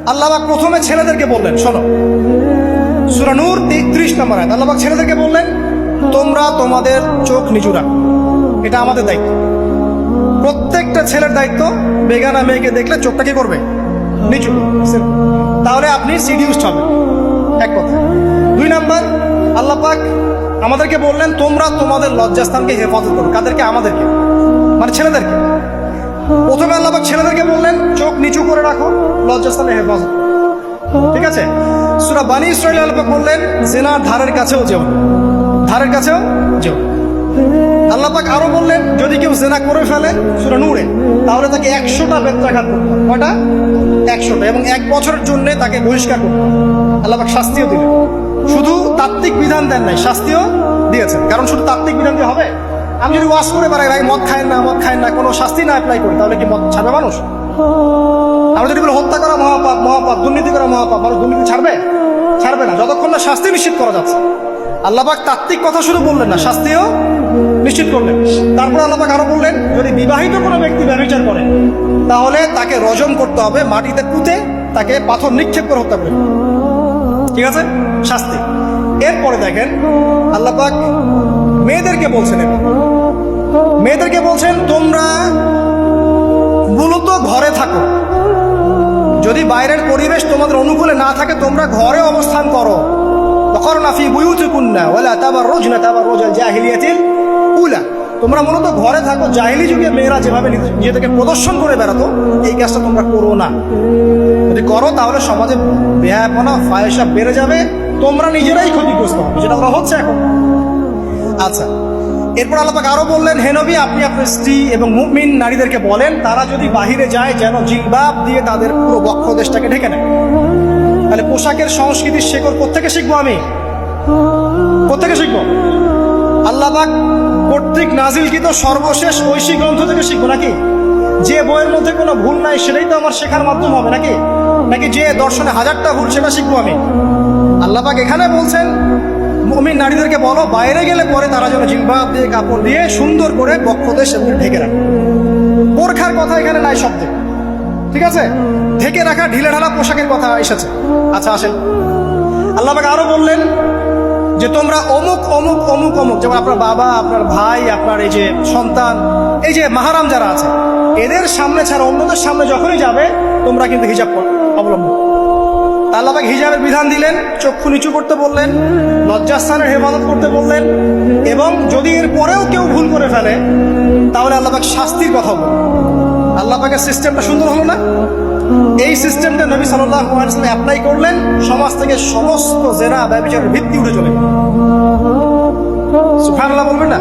আল্লাহ পাক প্রথমে ছেলেদেরকে বললেন, শোনো, সূরা নূর 30 নম্বর আয়াত। আল্লাহ পাক ছেলেদেরকে বললেন, তোমরা তোমাদের চোখ নিচু রাখো, এটা আমাদের দায়িত্ব। প্রত্যেকটা ছেলের দায়িত্ব বেগানা মেয়েকে দেখলে চোখটা কি করবে? নিচু। তাহলে আপনি সিডিউসড হবেন, এক কথা। 2 নাম্বার, আল্লাহ পাক আমাদেরকে বললেন, তোমরা তোমাদের লজ্জাস্থানকে হেফাজত করো। কাদেরকে? আমাদেরকে, মানে ছেলেদেরকে। প্রথমে আল্লাহ পাক ছেলেদেরকে বললেন, চোখ নিচু করে রাখো, লজ্জাস্থানে হেফাজত করো। ঠিক আছে? সূরা বানী ইসরাঈল আল্লাহ পাক বললেন, জিনার ধারের কাছেও যেও না, ধারের কাছেও যেও। আল্লাহ পাক আরো বললেন, যদি কেউ জিনা করে ফেলে, সূরা নূরে, তাহলে তাকে 100টা বেত্রাঘাত করতে হবে। কয়টা? 100টা, এবং 1 বছরের জন্য তাকে বহিষ্কার করতে হবে। আল্লাহ পাক শাস্তিও দিলেন, শুধু তাত্ত্বিক বিধান দেন নাই, শাস্তিও দিয়েছেন। কারণ শুধু তাত্ত্বিক বিধান দিয়ে হবে? আমি যদি ওয়াজ করে বেড়াই, ভাই মদ খায় না, মদ খায় না, কোনো শাস্তি না অ্যাপ্লাই করি, তাহলে কি মদ ছাড়বে মানুষ? আমরা যদি বলি হত্যা করা মহাপাপ, মহাপাপ, দুর্নীতি করা মহাপাপ, মানুষ দুর্নীতি ছাড়বে? ছাড়বে না, যতক্ষণ না শাস্তি নিশ্চিত করা যাচ্ছে। আল্লাহ পাক তাত্ত্বিক কথা শুধু বললেন না, শাস্তিও নিশ্চিত করলেন। তারপর আল্লাহ পাক আরো বললেন, যদি বিবাহিত কোনো ব্যক্তি ব্যভিচার করে, তাহলে তাকে রজম করতে হবে, মাটিতে পুঁতে তাকে পাথর নিক্ষেপ করে হত্যা করে। ঠিক আছে? শাস্তি। এরপরে দেখেন আল্লাহ পাক মেয়েদেরকে বলছেন, মেয়েদেরকে বলছেন, তোমরা মূলত ঘরে থাকো, যদি বাইরের পরিবেশ তোমাদের অনুকূলে না থাকে, তোমরা ঘরে অবস্থান করো। ওয়াকরনা ফি বুয়ুতিকুন্না ওয়ালা তাবাররুজনা তাবাররুজাল জাহিলিয়াতিল উলা। তোমরা মূলত ঘরে থাকো। জাহিলি যুগে মেয়েরা যেভাবে নিজেদেরকে প্রদর্শন করে বেড়াতো, এই কাজটা তোমরা করো না। যদি করো তাহলে সমাজে বেহায়াপনা, ফায়সা বেড়ে যাবে, তোমরা নিজেরাই ক্ষতিগ্রস্ত হবে, যেটা ওরা হচ্ছে এখন। আচ্ছা, এরপর আল্লাহ পাক আরো বললেন, হে নবী, আপনি আপনার স্ত্রী এবং মুমিন নারীদেরকে বলেন, তারা যদি বাহিরে যায় যেন জিলবাব দিয়ে তাদের পুরো বক্ষদেশটাকে ঢেকে নেয়। তাহলে পোশাকের সংস্কৃতির শেকড় কোত্থেকে শিখবো? আমি কোত্থেকে শিখবো? আল্লাহ পাক কর্তৃক নাজিলকৃত সর্বশেষ ঐশী গ্রন্থ থেকে শিখবো নাকি? যে বইয়ের মধ্যে কোনো ভুল নাই সেটাই তো আমার শেখার মাধ্যম হবে নাকি? নাকি যে দর্শনে 1000টা ভুল সেটা শিখবো আমি? আল্লাহ পাক এখানে বলছেন, মুমিন নারীদেরকে বলো, বাইরে গেলে পরে তারা যেন জিলবাব দিয়ে, কাপড় দিয়ে সুন্দর করে বক্ষদেশ এগুলো ঢেকে রাখে। বোরখার কথা এখানে নাই শব্দে। ঠিক আছে? ঢেকে রাখা ঢিলে ঢালা পোশাকের কথা এসেছে। আচ্ছা, আসেন, আল্লাহ পাক আরো বললেন যে তোমরা অমুক অমুক অমুক অমুক, যেমন আপনার বাবা, আপনার ভাই, আপনার এই যে সন্তান, এই যে মাহারাম যারা আছে, এদের সামনে ছাড়া অন্যদের সামনে যখনই যাবে, তোমরা কিন্তু হিজাব অবলম্বন। আল্লাহ পাক হিজাবের বিধান দিলেন, চক্ষু নিচু করতে বললেন, লজ্জাস্থানের হেফাজত করতে বললেন, এবং যদি এর পরেও কেউ ভুল করে ফেলে, তাহলে আল্লাহ পাক শাস্তির কথা বললেন। আল্লাহ পাকের সিস্টেমটা সুন্দর হলো না? এই সিস্টেমটা নবী সাল্লাল্লাহু আলাইহি ওয়াসাল্লাম অ্যাপ্লাই করলেন, সমাজ থেকে সমস্ত জেনা ব্যভিচারের ভিত্তি উঠে চলে গেল। সুবহানাল্লাহ বলবেন না?